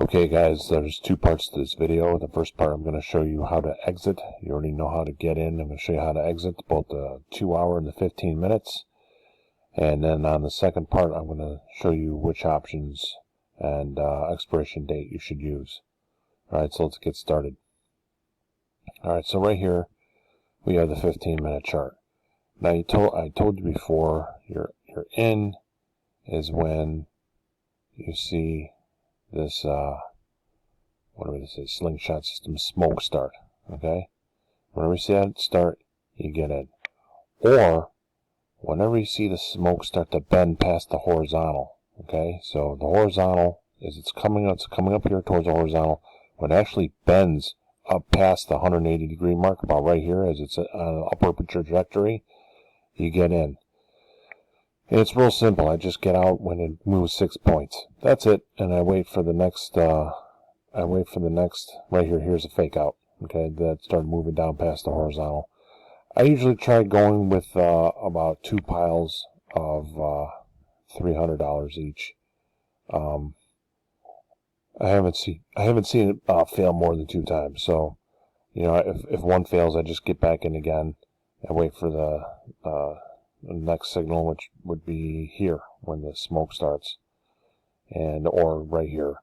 Okay guys, there's two parts to this video. The first part I'm going to show you how to exit. You already know how to get in. I'm going to show you how to exit both the 2 hour and the 15 minutes. And then on the second part I'm going to show you which options and expiration date you should use. Alright, so let's get started. Alright, so right here we have the 15-minute chart. Now I told you before, your in is when you see this whatever this is, slingshot system smoke start. Okay, whenever you see that start, you get in. Or whenever you see the smoke start to bend past the horizontal. Okay, so the horizontal is it's coming up here towards the horizontal. When it actually bends up past the 180-degree mark, about right here, as it's on an upward trajectory, you get in. And it's real simple. I just get out when it moves 6 points. That's it. And I wait for the next, right here, here's a fake out. Okay, that started moving down past the horizontal. I usually try going with about 2 piles of $300 each. I haven't seen it fail more than 2 times. So, you know, if one fails, I just get back in again and wait for the next signal, which would be here when the smoke starts, or right here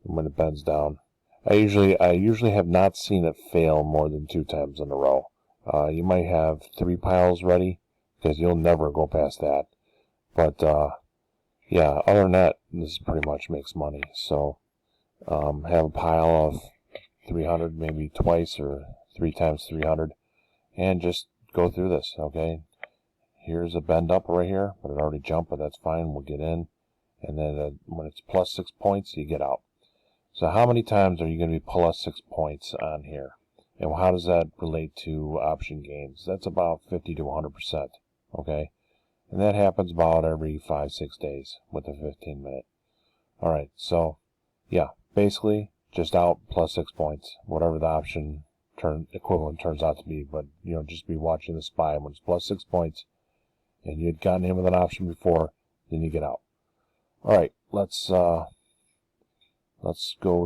when it bends down. I usually have not seen it fail more than 2 times in a row. You might have 3 piles ready because you'll never go past that. But yeah, other than that, this pretty much makes money. So have a pile of 300 maybe twice or 3 times 300, and just go through this. Okay. Here's a bend up right here, but it already jumped, but that's fine. We'll get in. And then when it's plus 6 points, you get out. So how many times are you going to be plus 6 points on here? And how does that relate to option gains? That's about 50 to 100%. Okay? And that happens about every 5-6 days with a 15-minute. Alright, so yeah, basically just out plus 6 points, whatever the option equivalent turns out to be. But you know, just be watching the SPY. When it's plus 6 points, and you had gotten in with an option before, then you get out. Alright, let's go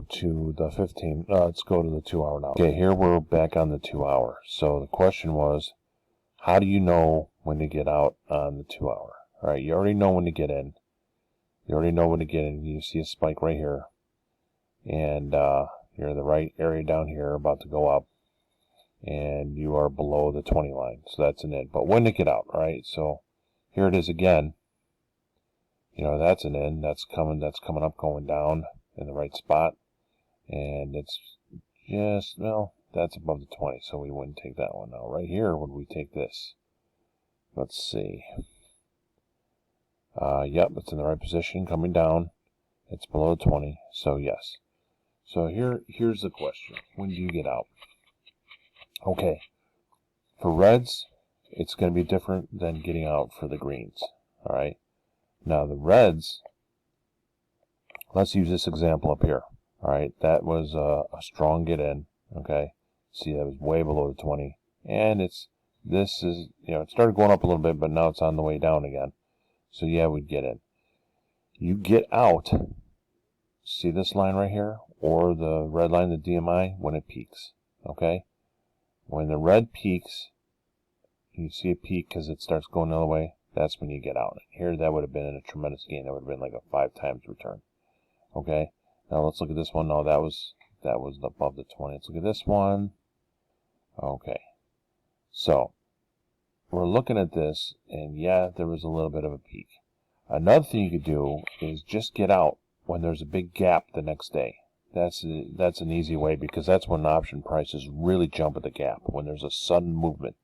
to the 15, let's go to the 2 hour now. Okay, here we're back on the 2 hour. So the question was, how do you know when to get out on the 2 hour? Alright, you already know when to get in. You see a spike right here. And you're in the right area down here, about to go up. And you are below the 20 line. So that's an in. But when to get out, right? So here it is again. You know, that's an in. That's coming up, going down in the right spot. And it's just, well, that's above the 20, so we wouldn't take that one. Now, right here, would we take this? Let's see. Yep, it's in the right position, coming down. It's below 20, so yes. So here's the question. When do you get out? Okay. For reds, it's going to be different than getting out for the greens. Alright. Now the reds, let's use this example up here. Alright, that was a strong get in. Okay. See, that was way below the 20. And this is, you know, it started going up a little bit, but now it's on the way down again. So yeah, we'd get in. You get out, see this line right here, or the red line, the DMI, when it peaks. Okay. When the red peaks, you see it peak because it starts going the other way, that's when you get out. Here, that would have been a tremendous gain. That would have been like a 5 times return. Okay, now let's look at this one. No, that was above the 20. Let's look at this one. Okay, so we're looking at this, and yeah, there was a little bit of a peak. Another thing you could do is just get out when there's a big gap the next day. That's an easy way, because that's when option prices really jump at the gap, when there's a sudden movement.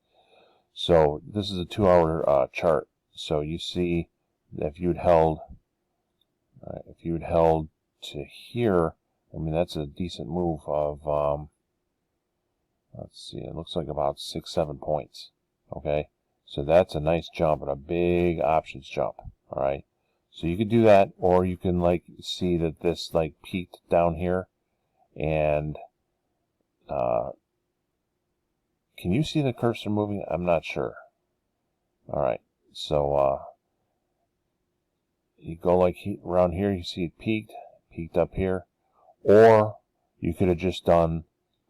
So this is a 2 hour chart. So you see that if you'd held to here, I mean, that's a decent move of let's see, it looks like about 6-7 points. Okay, so that's a nice jump and a big options jump. All right, so you could do that, or you can like see that this like peaked down here, and can you see the cursor moving? I'm not sure. All right, so you go like around here, you see it peaked up here, Or you could have just done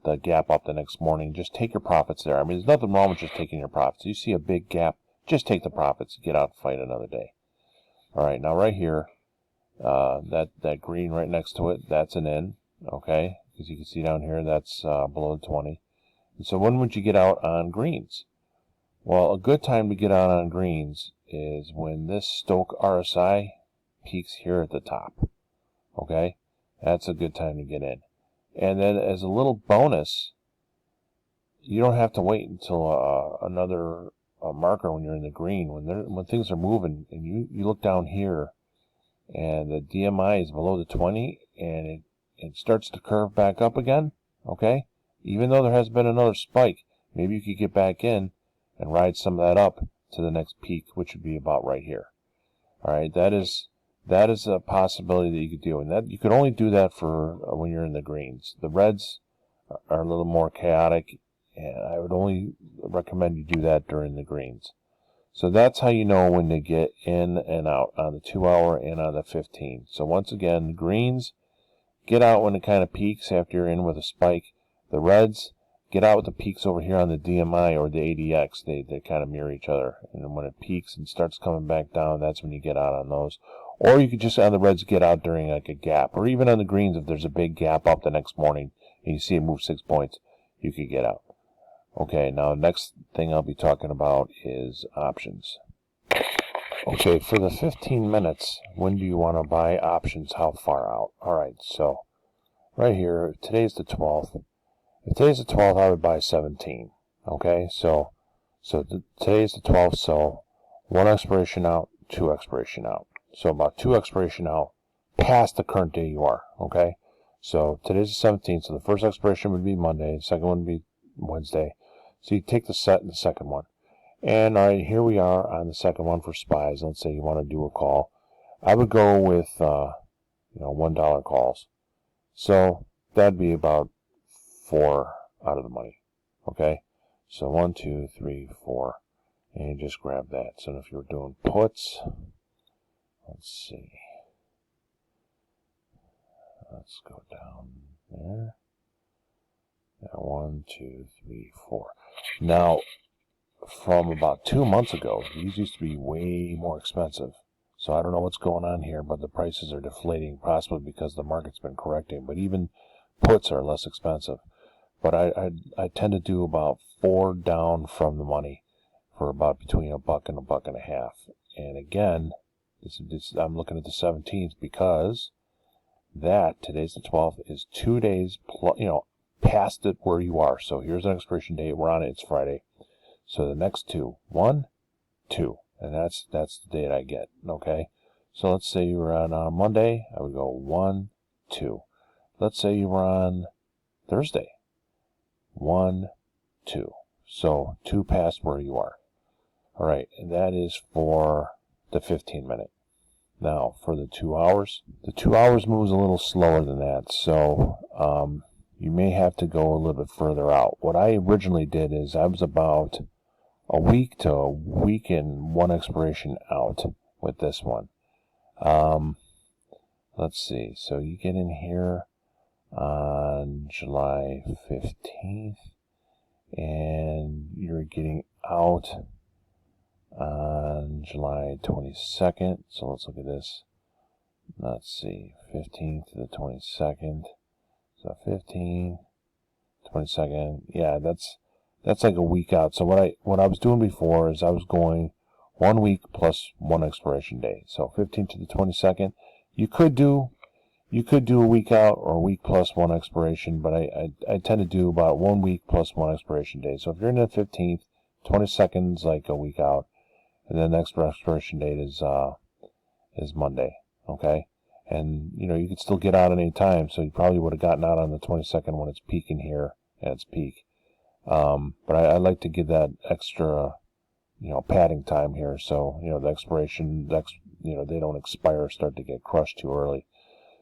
the gap up the next morning. Just take your profits there. I mean, there's nothing wrong with just taking your profits. You see a big gap, just take the profits. Get out and fight another day. All right, now right here, that green right next to it, that's an in, okay? Because you can see down here, that's below the 20. And so when would you get out on greens? Well, a good time to get out on greens is when this Stoke RSI peaks here at the top, okay? That's a good time to get in. And then as a little bonus, you don't have to wait until another marker when you're in the green. When things are moving and you look down here and the DMI is below the 20 and it starts to curve back up again, okay? Even though there has been another spike, maybe you could get back in and ride some of that up to the next peak, which would be about right here. All right, that is a possibility that you could do, and that you could only do that for when you're in the greens. The reds are a little more chaotic, and I would only recommend you do that during the greens. So that's how you know when to get in and out on the 2 hour and on the 15. So once again, greens, get out when it kind of peaks after you're in with a spike. The reds, get out with the peaks over here on the DMI or the ADX. They kind of mirror each other. And when it peaks and starts coming back down, that's when you get out on those. Or you could just, on the reds, get out during like a gap. Or even on the greens, if there's a big gap up the next morning and you see it move 6 points, you could get out. Okay, now next thing I'll be talking about is options. Okay, for the 15 minutes, when do you want to buy options? How far out? Alright, so right here, today's the 12th. If today's the 12th, I would buy 17. Okay, so today's the 12th, so 1 expiration out, 2 expiration out. So about 2 expiration out past the current day you are. Okay, so today's the 17th, so the first expiration would be Monday, the second one would be Wednesday. So you take the second one. And all right, here we are on the second one for spies. Let's say you want to do a call. I would go with $1 calls. So that'd be about 4 out of the money. Okay? So 1, 2, 3, 4. And you just grab that. So if you're doing puts, let's see. Let's go down there. 1, 2, 3, 4. Now, from about 2 months ago, these used to be way more expensive. So I don't know what's going on here, but the prices are deflating, possibly because the market's been correcting. But even puts are less expensive. But I tend to do about 4 down from the money for about between $1 and $1.50. And again, I'm looking at the 17th because today's the 12th, is 2 days past it where you are. So here's an expiration date. We're on it. It's Friday. So the next 2, 1, 2, and that's the date I get. Okay. So let's say you were on Monday. I would go 1, 2. Let's say you were on Thursday. 1, 2. So 2 past where you are. All right, and that is for the 15 minute. Now for the 2 hours. The 2 hours moves a little slower than that. So you may have to go a little bit further out. What I originally did is I was about a week to a week and 1 expiration out with this one. Let's see. So you get in here on July 15th and you're getting out on July 22nd. So let's look at this. Let's see. 15th to the 22nd. So 15, 22nd, yeah, that's like a week out. So what I was doing before is I was going 1 week plus 1 expiration day. So 15th to the 22nd, you could do a week out or a week plus 1 expiration, but I tend to do about 1 week plus 1 expiration day. So if you're in the 15th, 22nd is like a week out, and then the next expiration date is Monday. Okay. And, you could still get out at any time, so you probably would have gotten out on the 22nd when it's peaking here at its peak. But I like to give that extra, padding time here, so, the expiration, they don't expire, start to get crushed too early.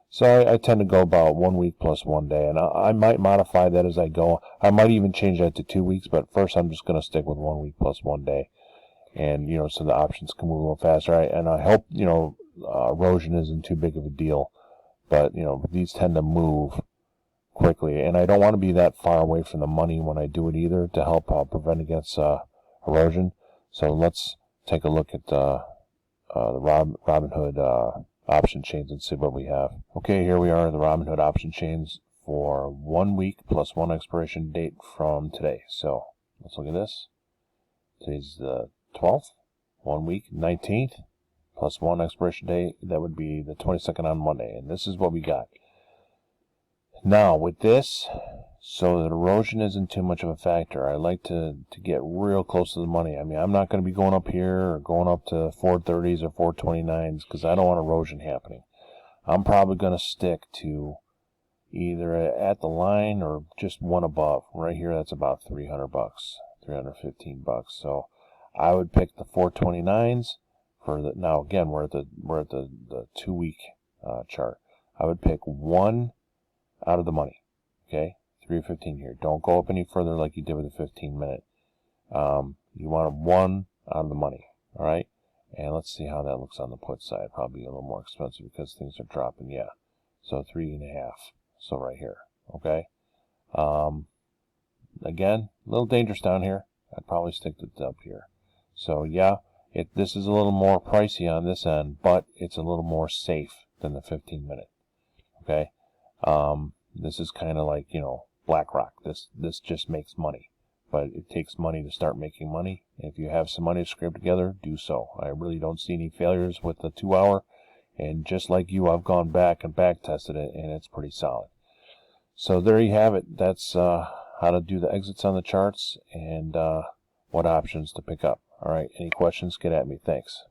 So I tend to go about 1 week plus 1 day, and I might modify that as I go. I might even change that to 2 weeks, but first I'm just going to stick with 1 week plus 1 day. And, so the options can move a little faster. And I hope, erosion isn't too big of a deal. but you know, these tend to move quickly, and I don't want to be that far away from the money when I do it either, to help prevent against erosion. So let's take a look at the Robinhood option chains and see what we have. Okay, here we are, the Robinhood option chains for 1 week plus 1 expiration date from today. So let's look at this. Today's the 12th, 1 week, 19th, plus 1 expiration date. That would be the 22nd on Monday, and this is what we got. Now with this, so that erosion isn't too much of a factor, I like to get real close to the money. I mean, I'm not going to be going up here or going up to 430s or 429s because I don't want erosion happening. I'm probably going to stick to either at the line or just one above. Right here, that's about $300, $315. So I would pick the 429s for the. Now again, we're at the 2 week chart. I would pick one out of the money. Okay, 315 here. Don't go up any further like you did with the 15-minute. You want one out of the money. All right, and let's see how that looks on the put side. Probably a little more expensive because things are dropping. Yeah, so 3.5. So right here. Okay. Again, a little dangerous down here. I'd probably stick to up here. So yeah, this is a little more pricey on this end, but it's a little more safe than the 15-minute. Okay. This is kind of like, you know, BlackRock. This just makes money, but it takes money to start making money. If you have some money to scrape together, do so. I really don't see any failures with the 2 hour, and just like you, I've gone back and back tested it, and it's pretty solid. So there you have it. That's how to do the exits on the charts and what options to pick up. All right, any questions, get at me. Thanks.